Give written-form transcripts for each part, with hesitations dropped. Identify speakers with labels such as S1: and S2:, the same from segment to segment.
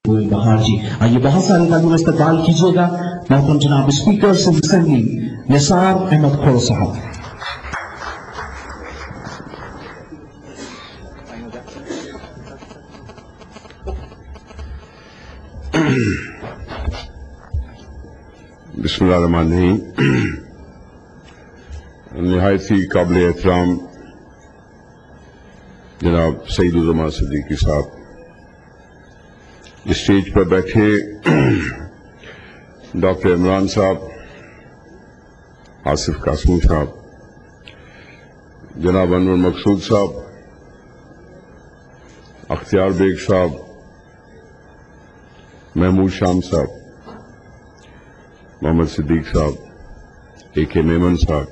S1: बहार जी, आइए बहुत सारे तालियों इस्तकबाल कीजिएगा मोहतरम जनाब स्पीकर से असेंबली निसार अहमद खोर साहब।
S2: बिस्मिल्लाहिर्रहमानिर्रहीम। निहायत ही काबिल एहतराम जनाब सईदुज़्ज़मा सिद्दीकी साहब, स्टेज पर बैठे डॉक्टर इमरान साहब, आसिफ कासमी साहब, जनाब अनवर मकसूद साहब, अख्तियार बेग साहब, महमूद शाम साहब, मोहम्मद सिद्दीक साहब, AK मेमन साहब,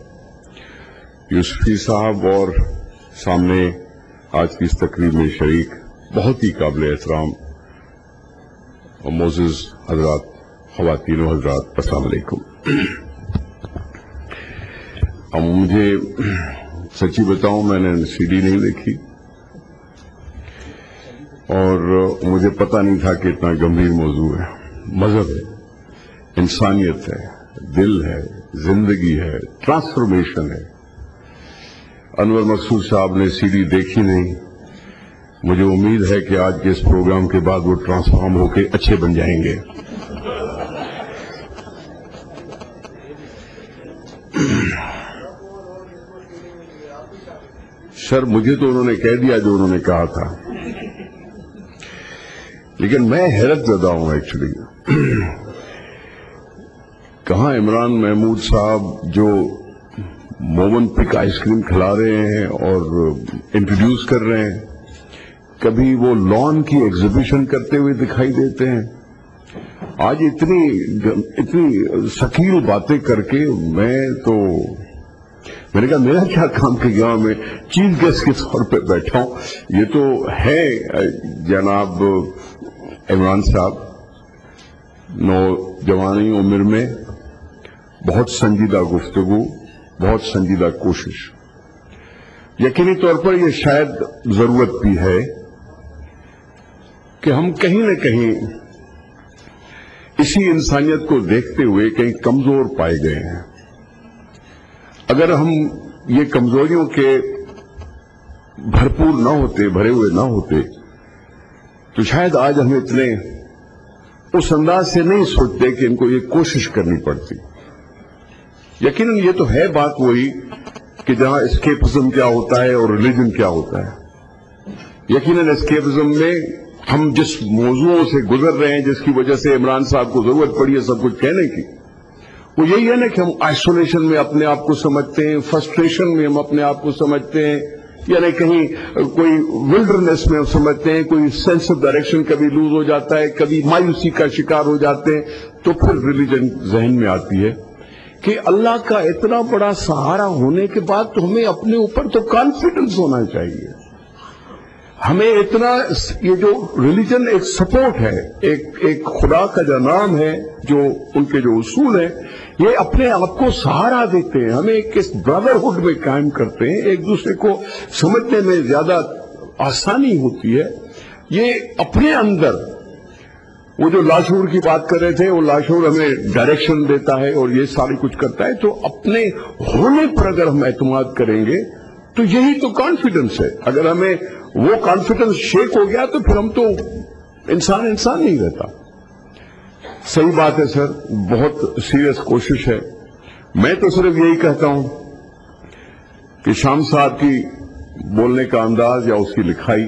S2: यूसुफी साहब और सामने आज की इस तकरीब में शरीक बहुत ही काबिल एहतराम और मोअज़्ज़िज़ हज़रात, ख़वातीन व हज़रात, अस्सलाम वालेकुम। अब मुझे सच्ची बताऊं, मैंने CD नहीं देखी और मुझे पता नहीं था कि इतना गंभीर मौजू है। मजहब है, इंसानियत है, दिल है, जिंदगी है, ट्रांसफॉर्मेशन है। अनवर मकसूद साहब ने CD देखी नहीं। मुझे उम्मीद है कि आज के इस प्रोग्राम के बाद वो ट्रांसफॉर्म होकर अच्छे बन जाएंगे। सर, मुझे तो उन्होंने कह दिया जो उन्होंने कहा था, लेकिन मैं हैरत ज़दा हूं एक्चुअली। कहां इमरान महमूद साहब जो मोमन पिक आइसक्रीम खिला रहे हैं और इंट्रोड्यूस कर रहे हैं, कभी वो लॉन की एग्जीबिशन करते हुए दिखाई देते हैं। आज इतनी शकील बातें करके मैंने कहा मेरा क्या काम कि गांव में चीफ गेस्ट के तौर पे बैठा हूं। ये तो है जनाब इमरान साहब, नौजवानी उम्र में बहुत संजीदा गुफ्तगू, बहुत संजीदा कोशिश। यकीनी तौर पर यह शायद जरूरत भी है कि हम कहीं न कहीं इसी इंसानियत को देखते हुए कहीं कमजोर पाए गए हैं। अगर हम ये कमजोरियों के भरपूर न होते, भरे हुए न होते, तो शायद आज हम इतने उस अंदाज से नहीं सोचते कि इनको ये कोशिश करनी पड़ती। यकीनन ये तो है बात वही कि जहां एस्केपिज्म क्या होता है और रिलीजन क्या होता है। यकीनन एस्केपिज्म में हम जिस मौजूओं से गुजर रहे हैं, जिसकी वजह से इमरान साहब को जरूरत पड़ी है सब कुछ कहने की, वो यही है ना कि हम आइसोलेशन में अपने आप को समझते हैं, फ्रस्ट्रेशन में हम अपने आप को समझते हैं, यानी कहीं कोई विल्डरनेस में हम समझते हैं, कोई सेंस ऑफ डायरेक्शन कभी लूज हो जाता है, कभी मायूसी का शिकार हो जाते हैं। तो फिर रिलीजन जहन में आती है कि अल्लाह का इतना बड़ा सहारा होने के बाद तो हमें अपने ऊपर तो कॉन्फिडेंस होना चाहिए। हमें इतना, ये जो रिलीजन एक सपोर्ट है, एक खुदा का जो नाम है, जो उनके जो उसूल है, ये अपने आप को सहारा देते हैं, हमें एक ब्रदरहुड में कायम करते हैं, एक दूसरे को समझने में ज्यादा आसानी होती है। ये अपने अंदर वो जो लाशूर की बात कर रहे थे, वो लाशूर हमें डायरेक्शन देता है और ये सारी कुछ करता है। तो अपने होने पर अगर हम एतमाद करेंगे तो यही तो कॉन्फिडेंस है। अगर हमें वो कॉन्फिडेंस शेक हो गया तो फिर हम तो इंसान नहीं रहता। सही बात है सर, बहुत सीरियस कोशिश है। मैं तो सिर्फ यही कहता हूं कि शाम साहब की बोलने का अंदाज या उसकी लिखाई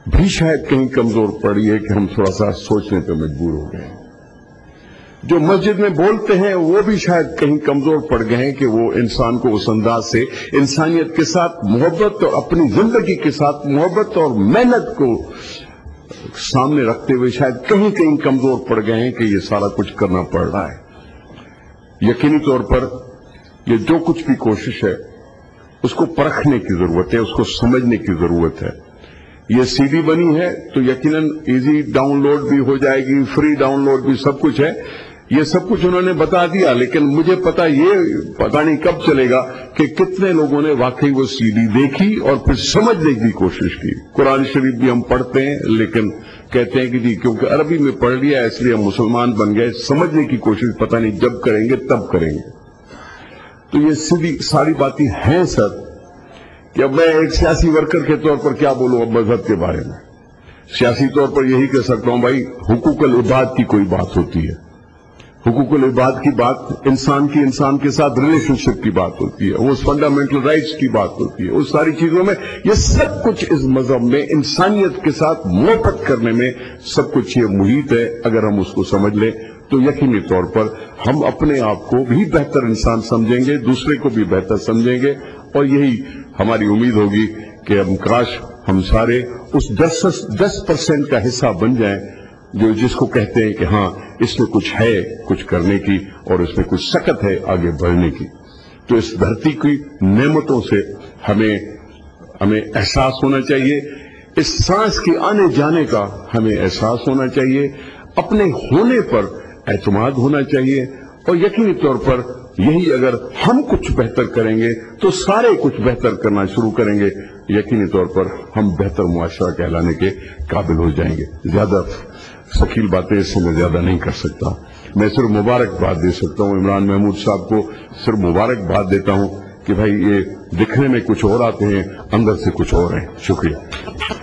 S2: भी शायद कहीं कमजोर पड़ी है कि हम थोड़ा सा सोचने पर मजबूर हो गए। जो मस्जिद में बोलते हैं वो भी शायद कहीं कमजोर पड़ गए हैं कि वो इंसान को उस अंदाज से इंसानियत के साथ मोहब्बत और अपनी जिंदगी के साथ मोहब्बत और मेहनत को सामने रखते हुए शायद कहीं कहीं कमजोर पड़ गए हैं कि ये सारा कुछ करना पड़ रहा है। यकीनी तौर पर ये जो कुछ भी कोशिश है उसको परखने की जरूरत है, उसको समझने की जरूरत है। ये CD बनी है तो यकीनन इजी डाउनलोड भी हो जाएगी, फ्री डाउनलोड भी सब कुछ है। ये सब कुछ उन्होंने बता दिया, लेकिन मुझे पता नहीं कब चलेगा कि कितने लोगों ने वाकई वो सीडी देखी और फिर समझने की कोशिश की। कुरान शरीफ भी हम पढ़ते हैं, लेकिन कहते हैं कि जी क्योंकि अरबी में पढ़ लिया इसलिए हम मुसलमान बन गए, समझने की कोशिश पता नहीं जब करेंगे तब करेंगे। तो ये सीधी सारी बातें हैं सर कि अब मैं एक सियासी वर्कर के तौर पर क्या बोलूं अब मजहब के बारे में। सियासी तौर पर यही कह सकता हूं भाई, हुकूकुल इबाद की कोई बात होती है, हुकूकुल इबाद की बात इंसान के साथ रिलेशनशिप की बात होती है, वो फंडामेंटल राइट्स की बात होती है, उस सारी चीजों में ये सब कुछ इस मजहब में इंसानियत के साथ मोहब्बत करने में सब कुछ ये मुहित है। अगर हम उसको समझ लें तो यकीनी तौर पर हम अपने आप को भी बेहतर इंसान समझेंगे, दूसरे को भी बेहतर समझेंगे, और यही हमारी उम्मीद होगी कि हम काश हम सारे उस 10% का हिस्सा बन जाएं जो जिसको कहते हैं कि हाँ इसमें कुछ है कुछ करने की और इसमें कुछ सकत है आगे बढ़ने की। तो इस धरती की नेमतों से हमें एहसास होना चाहिए, इस सांस के आने जाने का हमें एहसास होना चाहिए, अपने होने पर एतमाद होना चाहिए, और यकीनी तौर पर यही अगर हम कुछ बेहतर करेंगे तो सारे कुछ बेहतर करना शुरू करेंगे, यकीनी तौर पर हम बेहतर मुआशरा कहलाने के काबिल हो जाएंगे। ज्यादा शकील बातें इससे मैं ज्यादा नहीं कर सकता, मैं सिर्फ मुबारकबाद दे सकता हूं इमरान महमूद साहब को, सिर्फ मुबारकबाद देता हूं कि भाई ये दिखने में कुछ और आते हैं, अंदर से कुछ और हैं। शुक्रिया।